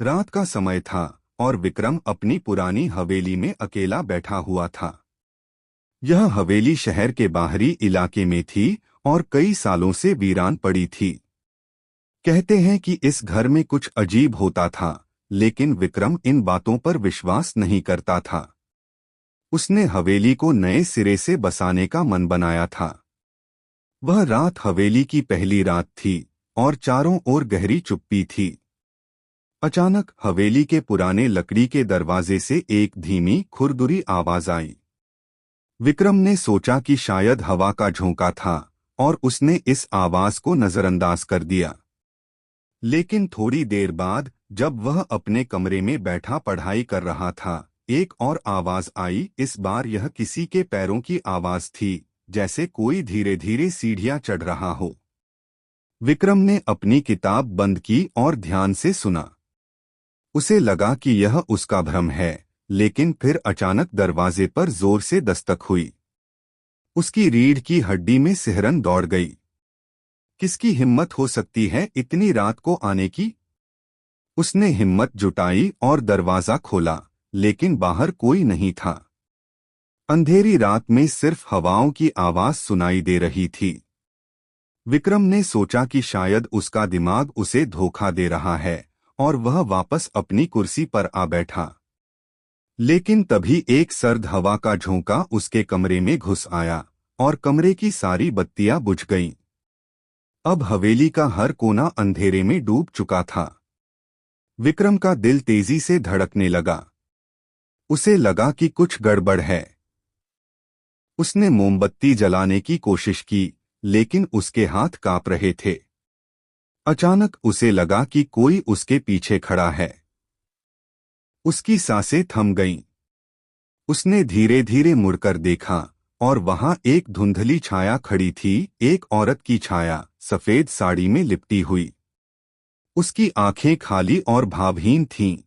रात का समय था और विक्रम अपनी पुरानी हवेली में अकेला बैठा हुआ था। यह हवेली शहर के बाहरी इलाके में थी और कई सालों से वीरान पड़ी थी। कहते हैं कि इस घर में कुछ अजीब होता था, लेकिन विक्रम इन बातों पर विश्वास नहीं करता था। उसने हवेली को नए सिरे से बसाने का मन बनाया था। वह रात हवेली की पहली रात थी और चारों ओर गहरी चुप्पी थी। अचानक हवेली के पुराने लकड़ी के दरवाजे से एक धीमी खुरदुरी आवाज आई। विक्रम ने सोचा कि शायद हवा का झोंका था और उसने इस आवाज को नजरअंदाज कर दिया। लेकिन थोड़ी देर बाद जब वह अपने कमरे में बैठा पढ़ाई कर रहा था, एक और आवाज आई। इस बार यह किसी के पैरों की आवाज थी, जैसे कोई धीरे धीरे सीढ़ियां चढ़ रहा हो। विक्रम ने अपनी किताब बंद की और ध्यान से सुना। उसे लगा कि यह उसका भ्रम है, लेकिन फिर अचानक दरवाजे पर जोर से दस्तक हुई। उसकी रीढ़ की हड्डी में सिहरन दौड़ गई। किसकी हिम्मत हो सकती है इतनी रात को आने की? उसने हिम्मत जुटाई और दरवाजा खोला, लेकिन बाहर कोई नहीं था। अंधेरी रात में सिर्फ हवाओं की आवाज सुनाई दे रही थी। विक्रम ने सोचा कि शायद उसका दिमाग उसे धोखा दे रहा है और वह वापस अपनी कुर्सी पर आ बैठा। लेकिन तभी एक सर्द हवा का झोंका उसके कमरे में घुस आया और कमरे की सारी बत्तियां बुझ गईं। अब हवेली का हर कोना अंधेरे में डूब चुका था। विक्रम का दिल तेजी से धड़कने लगा। उसे लगा कि कुछ गड़बड़ है। उसने मोमबत्ती जलाने की कोशिश की, लेकिन उसके हाथ कांप रहे थे। अचानक उसे लगा कि कोई उसके पीछे खड़ा है। उसकी सांसें थम गईं। उसने धीरे धीरे मुड़कर देखा और वहां एक धुंधली छाया खड़ी थी, एक औरत की छाया, सफेद साड़ी में लिपटी हुई। उसकी आंखें खाली और भावहीन थीं।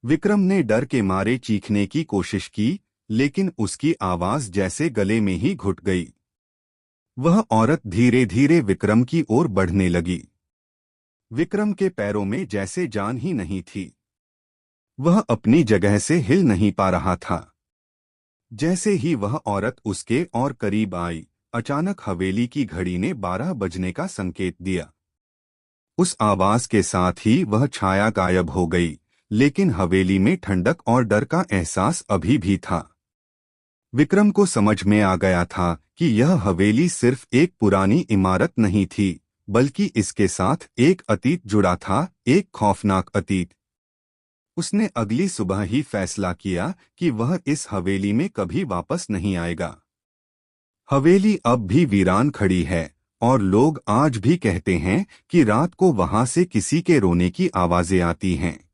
विक्रम ने डर के मारे चीखने की कोशिश की, लेकिन उसकी आवाज जैसे गले में ही घुट गई। वह औरत धीरे धीरे विक्रम की ओर बढ़ने लगी। विक्रम के पैरों में जैसे जान ही नहीं थी। वह अपनी जगह से हिल नहीं पा रहा था। जैसे ही वह औरत उसके और करीब आई, अचानक हवेली की घड़ी ने 12 बजने का संकेत दिया। उस आवाज के साथ ही वह छाया गायब हो गई, लेकिन हवेली में ठंडक और डर का एहसास अभी भी था। विक्रम को समझ में आ गया था कि यह हवेली सिर्फ एक पुरानी इमारत नहीं थी, बल्कि इसके साथ एक अतीत जुड़ा था, एक खौफनाक अतीत। उसने अगली सुबह ही फैसला किया कि वह इस हवेली में कभी वापस नहीं आएगा। हवेली अब भी वीरान खड़ी है और लोग आज भी कहते हैं कि रात को वहां से किसी के रोने की आवाजें आती हैं।